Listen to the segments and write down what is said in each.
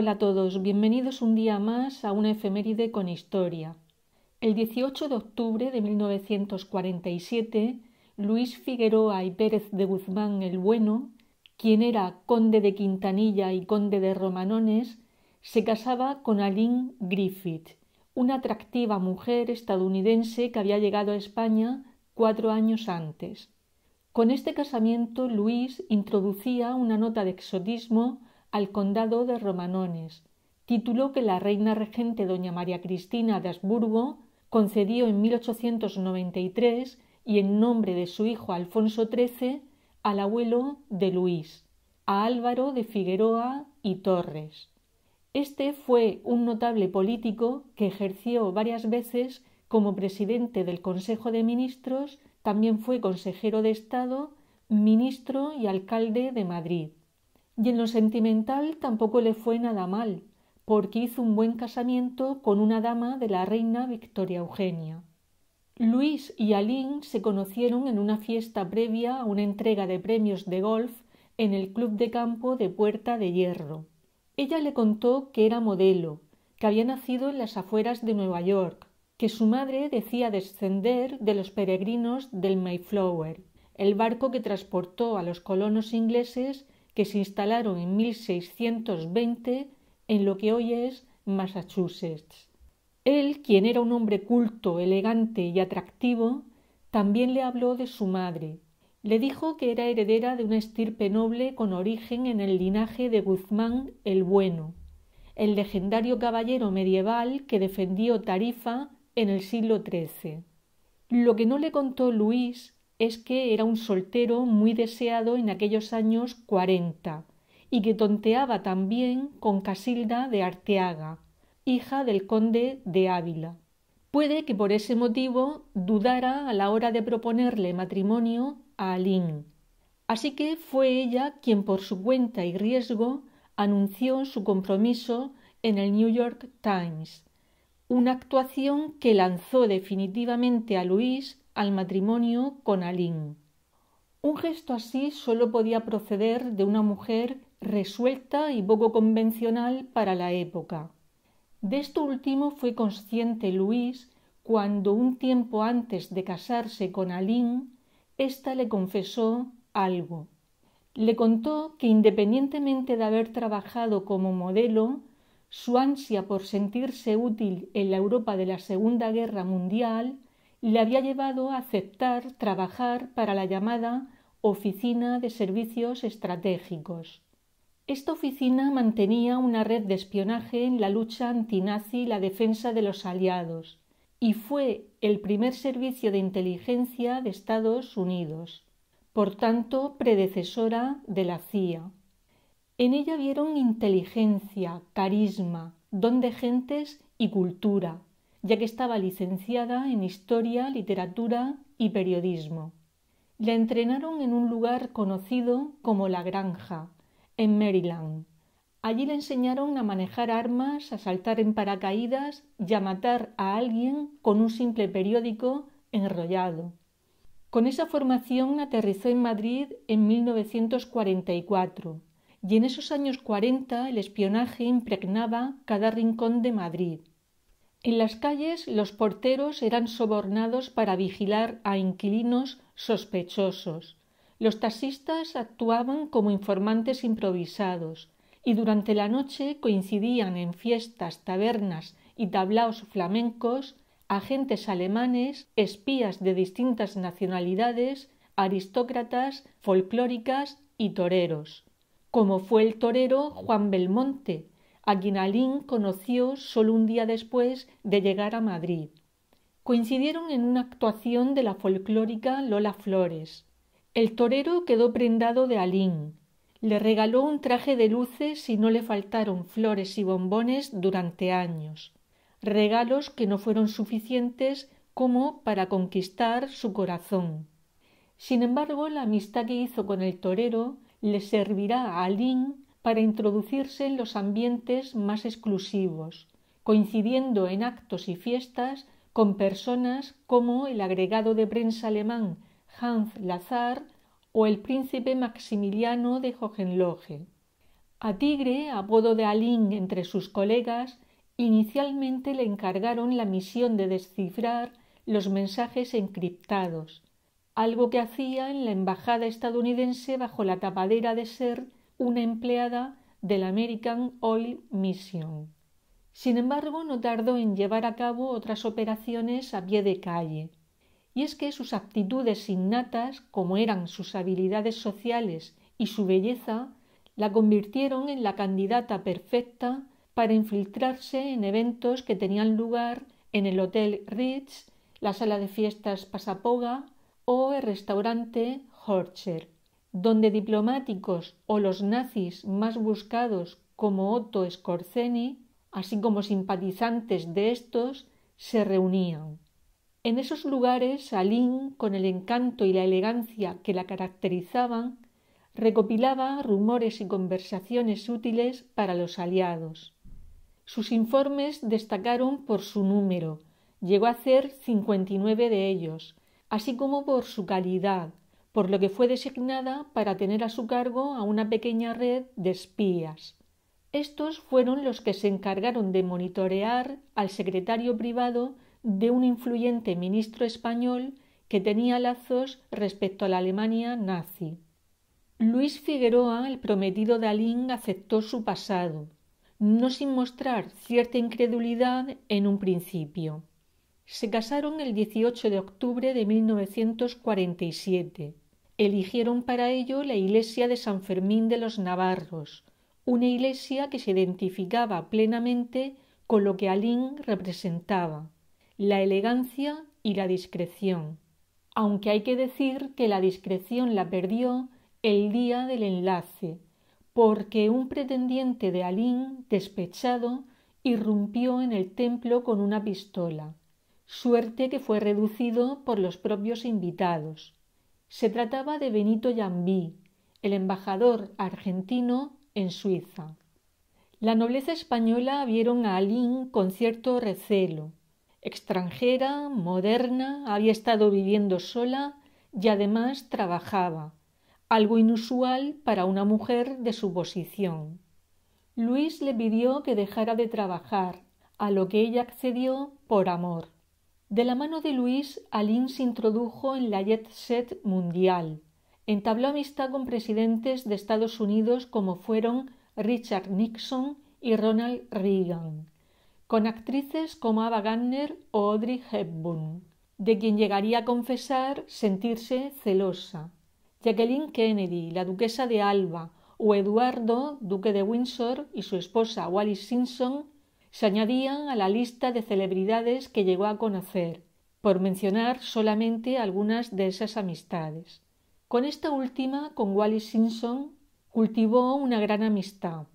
Hola a todos, bienvenidos un día más a una efeméride con historia. El 18 de octubre de 1947, Luis Figueroa y Pérez de Guzmán el Bueno, quien era conde de Quintanilla y conde de Romanones, se casaba con Aline Griffith, una atractiva mujer estadounidense que había llegado a España 4 años antes. Con este casamiento, Luis introducía una nota de exotismo al condado de Romanones, título que la reina regente doña María Cristina de Habsburgo concedió en 1893 y en nombre de su hijo Alfonso XIII al abuelo de Luis, a Álvaro de Figueroa y Torres. Este fue un notable político que ejerció varias veces como presidente del Consejo de Ministros, también fue consejero de Estado, ministro y alcalde de Madrid. Y en lo sentimental tampoco le fue nada mal, porque hizo un buen casamiento con una dama de la reina Victoria Eugenia. Luis y Aline se conocieron en una fiesta previa a una entrega de premios de golf en el Club de Campo de Puerta de Hierro. Ella le contó que era modelo, que había nacido en las afueras de Nueva York, que su madre decía descender de los peregrinos del Mayflower, el barco que transportó a los colonos ingleses que se instalaron en 1620 en lo que hoy es Massachusetts. Él, quien era un hombre culto, elegante y atractivo, también le habló de su madre. Le dijo que era heredera de una estirpe noble con origen en el linaje de Guzmán el Bueno, el legendario caballero medieval que defendió Tarifa en el siglo XIII. Lo que no le contó Luis es que era un soltero muy deseado en aquellos años 40 y que tonteaba también con Casilda de Arteaga, hija del conde de Ávila. Puede que por ese motivo dudara a la hora de proponerle matrimonio a Aline. Así que fue ella quien por su cuenta y riesgo anunció su compromiso en el New York Times, una actuación que lanzó definitivamente a Luis al matrimonio con Aline. Un gesto así solo podía proceder de una mujer resuelta y poco convencional para la época. De esto último fue consciente Luis cuando, un tiempo antes de casarse con Aline, ésta le confesó algo. Le contó que, independientemente de haber trabajado como modelo, su ansia por sentirse útil en la Europa de la Segunda Guerra Mundial le había llevado a aceptar trabajar para la llamada Oficina de Servicios Estratégicos. Esta oficina mantenía una red de espionaje en la lucha antinazi y la defensa de los aliados, y fue el primer servicio de inteligencia de Estados Unidos, por tanto predecesora de la CIA. En ella vieron inteligencia, carisma, don de gentes y cultura, ya que estaba licenciada en Historia, Literatura y Periodismo. La entrenaron en un lugar conocido como La Granja, en Maryland. Allí le enseñaron a manejar armas, a saltar en paracaídas y a matar a alguien con un simple periódico enrollado. Con esa formación aterrizó en Madrid en 1944 y en esos años 40 el espionaje impregnaba cada rincón de Madrid. En las calles los porteros eran sobornados para vigilar a inquilinos sospechosos. Los taxistas actuaban como informantes improvisados y durante la noche coincidían en fiestas, tabernas y tablaos flamencos agentes alemanes, espías de distintas nacionalidades, aristócratas, folclóricas y toreros, como fue el torero Juan Belmonte, a quien Aline conoció solo un día después de llegar a Madrid. Coincidieron en una actuación de la folclórica Lola Flores. El torero quedó prendado de Aline, le regaló un traje de luces y no le faltaron flores y bombones durante años, regalos que no fueron suficientes como para conquistar su corazón. Sin embargo, la amistad que hizo con el torero le servirá a Aline para introducirse en los ambientes más exclusivos, coincidiendo en actos y fiestas con personas como el agregado de prensa alemán Hans Lazar o el príncipe Maximiliano de Hohenlohe. A Tigre, apodo de Alín entre sus colegas, inicialmente le encargaron la misión de descifrar los mensajes encriptados, algo que hacía en la embajada estadounidense bajo la tapadera de ser una empleada del American Oil Mission. Sin embargo, no tardó en llevar a cabo otras operaciones a pie de calle. Y es que sus aptitudes innatas, como eran sus habilidades sociales y su belleza, la convirtieron en la candidata perfecta para infiltrarse en eventos que tenían lugar en el Hotel Ritz, la sala de fiestas Pasapoga o el restaurante Horcher, donde diplomáticos o los nazis más buscados como Otto Skorzeny, así como simpatizantes de estos, se reunían. En esos lugares, Alín, con el encanto y la elegancia que la caracterizaban, recopilaba rumores y conversaciones útiles para los aliados. Sus informes destacaron por su número, llegó a hacer 59 de ellos, así como por su calidad, por lo que fue designada para tener a su cargo a una pequeña red de espías. Estos fueron los que se encargaron de monitorear al secretario privado de un influyente ministro español que tenía lazos respecto a la Alemania nazi. Luis Figueroa, el prometido de Alín, aceptó su pasado, no sin mostrar cierta incredulidad en un principio. Se casaron el 18 de octubre de 1947. Eligieron para ello la iglesia de San Fermín de los Navarros, una iglesia que se identificaba plenamente con lo que Alín representaba, la elegancia y la discreción, aunque hay que decir que la discreción la perdió el día del enlace, porque un pretendiente de Alín, despechado, irrumpió en el templo con una pistola, suerte que fue reducido por los propios invitados. Se trataba de Benito Llambí, el embajador argentino en Suiza. La nobleza española vieron a Alín con cierto recelo. Extranjera, moderna, había estado viviendo sola y además trabajaba, algo inusual para una mujer de su posición. Luis le pidió que dejara de trabajar, a lo que ella accedió por amor. De la mano de Luis, Alín se introdujo en la jet set mundial. Entabló amistad con presidentes de Estados Unidos como fueron Richard Nixon y Ronald Reagan, con actrices como Ava Gardner o Audrey Hepburn, de quien llegaría a confesar sentirse celosa. Jacqueline Kennedy, la duquesa de Alba, o Eduardo, duque de Windsor, y su esposa Wallis Simpson, se añadían a la lista de celebridades que llegó a conocer, por mencionar solamente algunas de esas amistades. Con esta última, con Wallis Simpson, cultivó una gran amistad.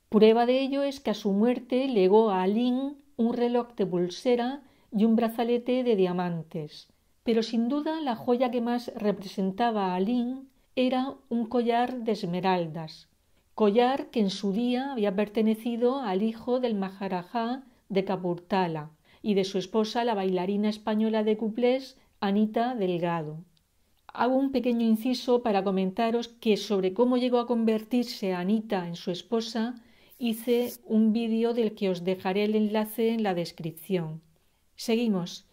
Prueba de ello es que a su muerte legó a Alín un reloj de pulsera y un brazalete de diamantes, pero sin duda la joya que más representaba a Alín era un collar de esmeraldas, collar que en su día había pertenecido al hijo del Maharajá de Kapurthala y de su esposa la bailarina española de cuplés Anita Delgado. Hago un pequeño inciso para comentaros que sobre cómo llegó a convertirse Anita en su esposa hice un vídeo del que os dejaré el enlace en la descripción. Seguimos.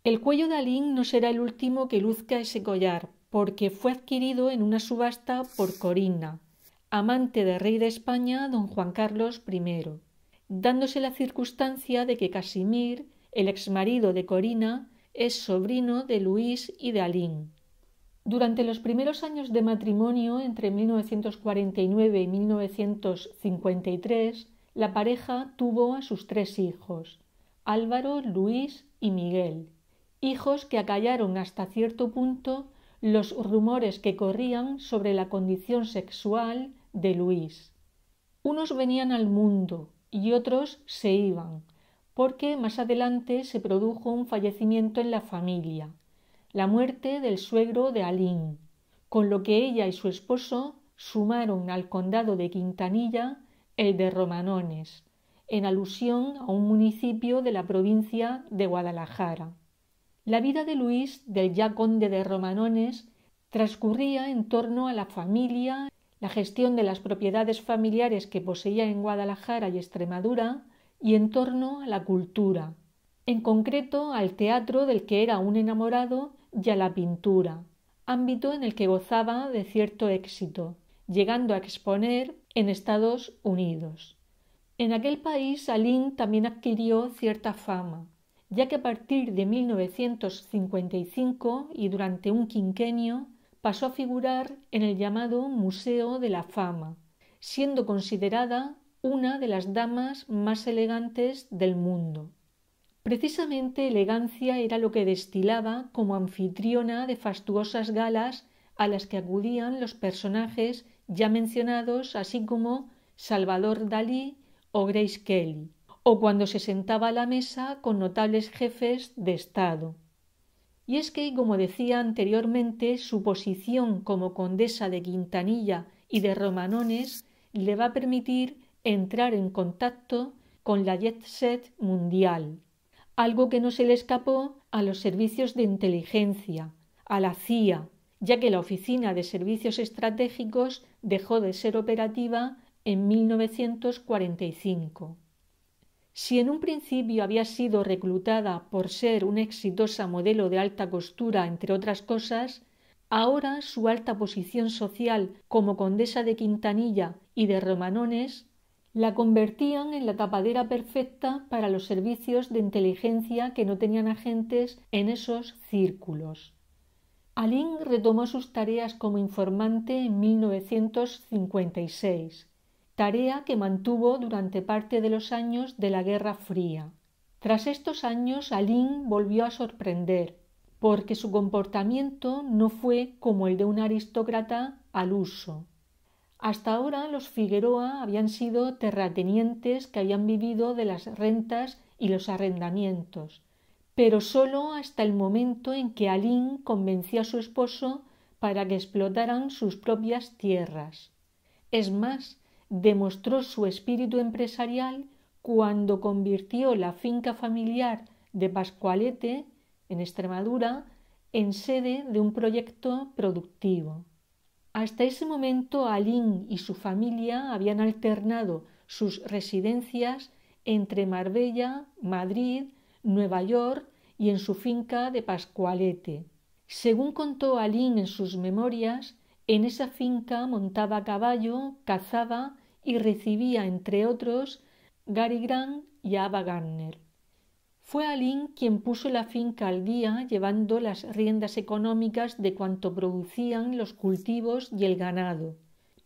El cuello de Alín no será el último que luzca ese collar, porque fue adquirido en una subasta por Corina, amante del rey de España don Juan Carlos I, dándose la circunstancia de que Casimir, el exmarido de Corina, es sobrino de Luis y de Alín. Durante los primeros años de matrimonio, entre 1949 y 1953, la pareja tuvo a sus 3 hijos, Álvaro, Luis y Miguel, hijos que acallaron hasta cierto punto los rumores que corrían sobre la condición sexual de Luis. Unos venían al mundo y otros se iban, porque más adelante se produjo un fallecimiento en la familia, la muerte del suegro de Alín, con lo que ella y su esposo sumaron al condado de Quintanilla el de Romanones, en alusión a un municipio de la provincia de Guadalajara. La vida de Luis, del ya conde de Romanones, transcurría en torno a la familia, la gestión de las propiedades familiares que poseía en Guadalajara y Extremadura y en torno a la cultura, en concreto al teatro del que era un enamorado y a la pintura, ámbito en el que gozaba de cierto éxito, llegando a exponer en Estados Unidos. En aquel país Alin también adquirió cierta fama, ya que a partir de 1955 y durante un quinquenio pasó a figurar en el llamado Museo de la Fama, siendo considerada una de las damas más elegantes del mundo. Precisamente elegancia era lo que destilaba como anfitriona de fastuosas galas a las que acudían los personajes ya mencionados, así como Salvador Dalí o Grace Kelly, o cuando se sentaba a la mesa con notables jefes de Estado. Y es que, como decía anteriormente, su posición como condesa de Quintanilla y de Romanones le va a permitir entrar en contacto con la jet set mundial, algo que no se le escapó a los servicios de inteligencia, a la CIA, ya que la Oficina de Servicios Estratégicos dejó de ser operativa en 1945. Si en un principio había sido reclutada por ser una exitosa modelo de alta costura, entre otras cosas, ahora su alta posición social como condesa de Quintanilla y de Romanones la convertían en la tapadera perfecta para los servicios de inteligencia que no tenían agentes en esos círculos. Alin retomó sus tareas como informante en 1956. Tarea que mantuvo durante parte de los años de la Guerra Fría. Tras estos años, Alin volvió a sorprender, porque su comportamiento no fue como el de un aristócrata al uso. Hasta ahora los Figueroa habían sido terratenientes que habían vivido de las rentas y los arrendamientos, pero sólo hasta el momento en que Alin convenció a su esposo para que explotaran sus propias tierras. Es más, demostró su espíritu empresarial cuando convirtió la finca familiar de Pascualete, en Extremadura, en sede de un proyecto productivo. Hasta ese momento Alin y su familia habían alternado sus residencias entre Marbella, Madrid, Nueva York y en su finca de Pascualete. Según contó Alin en sus memorias, en esa finca montaba a caballo, cazaba y recibía, entre otros, Cary Grant y Ava Gardner. Fue Alin quien puso la finca al día, llevando las riendas económicas de cuanto producían los cultivos y el ganado,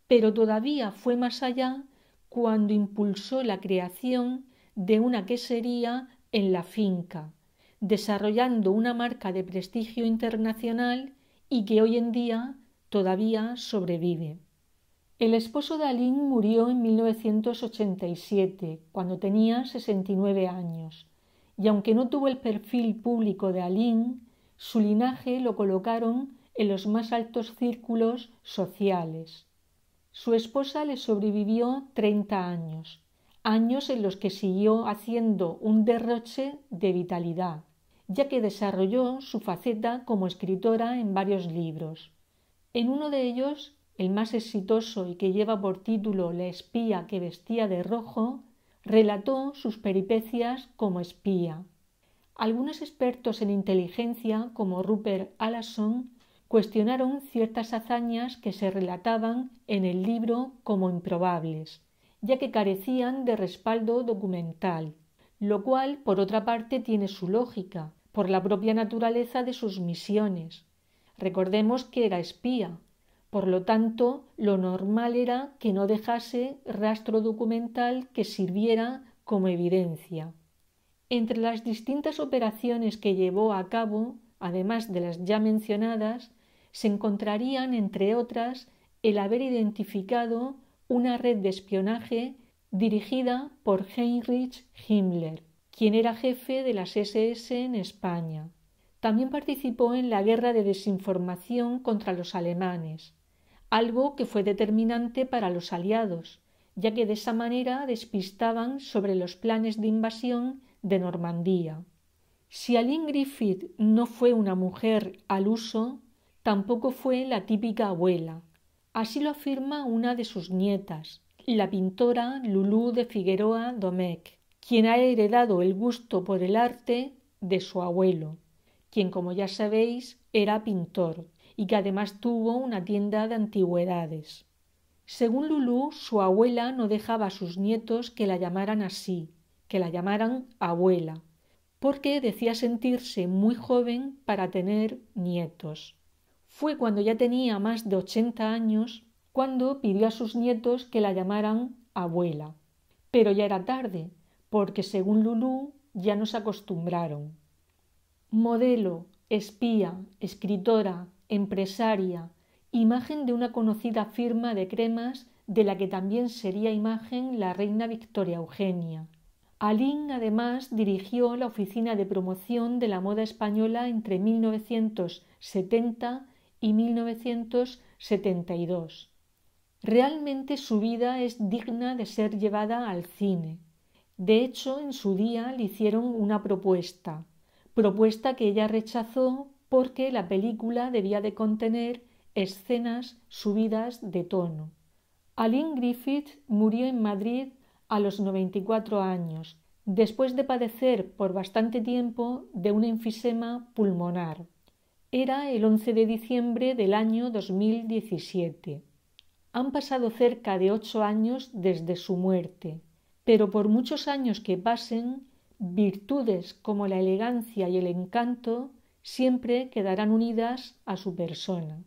pero todavía fue más allá cuando impulsó la creación de una quesería en la finca, desarrollando una marca de prestigio internacional y que hoy en día todavía sobrevive. El esposo de Alin murió en 1987, cuando tenía 69 años, y aunque no tuvo el perfil público de Alin, su linaje lo colocaron en los más altos círculos sociales. Su esposa le sobrevivió 30 años, años en los que siguió haciendo un derroche de vitalidad, ya que desarrolló su faceta como escritora en varios libros. En uno de ellos, el más exitoso y que lleva por título La espía que vestía de rojo, relató sus peripecias como espía. Algunos expertos en inteligencia, como Rupert Allason, cuestionaron ciertas hazañas que se relataban en el libro como improbables, ya que carecían de respaldo documental, lo cual, por otra parte, tiene su lógica, por la propia naturaleza de sus misiones. Recordemos que era espía. Por lo tanto, lo normal era que no dejase rastro documental que sirviera como evidencia. Entre las distintas operaciones que llevó a cabo, además de las ya mencionadas, se encontrarían, entre otras, el haber identificado una red de espionaje dirigida por Heinrich Himmler, quien era jefe de las SS en España. También participó en la guerra de desinformación contra los alemanes, algo que fue determinante para los aliados, ya que de esa manera despistaban sobre los planes de invasión de Normandía. Si Alin Griffith no fue una mujer al uso, tampoco fue la típica abuela. Así lo afirma una de sus nietas, la pintora Lulú de Figueroa Domecq, quien ha heredado el gusto por el arte de su abuelo, quien, como ya sabéis, era pintor y que además tuvo una tienda de antigüedades. Según Lulú, su abuela no dejaba a sus nietos que la llamaran así, que la llamaran abuela, porque decía sentirse muy joven para tener nietos. Fue cuando ya tenía más de 80 años cuando pidió a sus nietos que la llamaran abuela. Pero ya era tarde, porque según Lulú ya no se acostumbraron. Modelo, espía, escritora, empresaria, imagen de una conocida firma de cremas de la que también sería imagen la reina Victoria Eugenia. Aline además dirigió la oficina de promoción de la moda española entre 1970 y 1972. Realmente su vida es digna de ser llevada al cine. De hecho, en su día le hicieron una propuesta que ella rechazó porque la película debía de contener escenas subidas de tono. Aline Griffith murió en Madrid a los 94 años, después de padecer por bastante tiempo de un enfisema pulmonar. Era el 11 de diciembre del año 2017. Han pasado cerca de 8 años desde su muerte, pero por muchos años que pasen, virtudes como la elegancia y el encanto siempre quedarán unidas a su persona.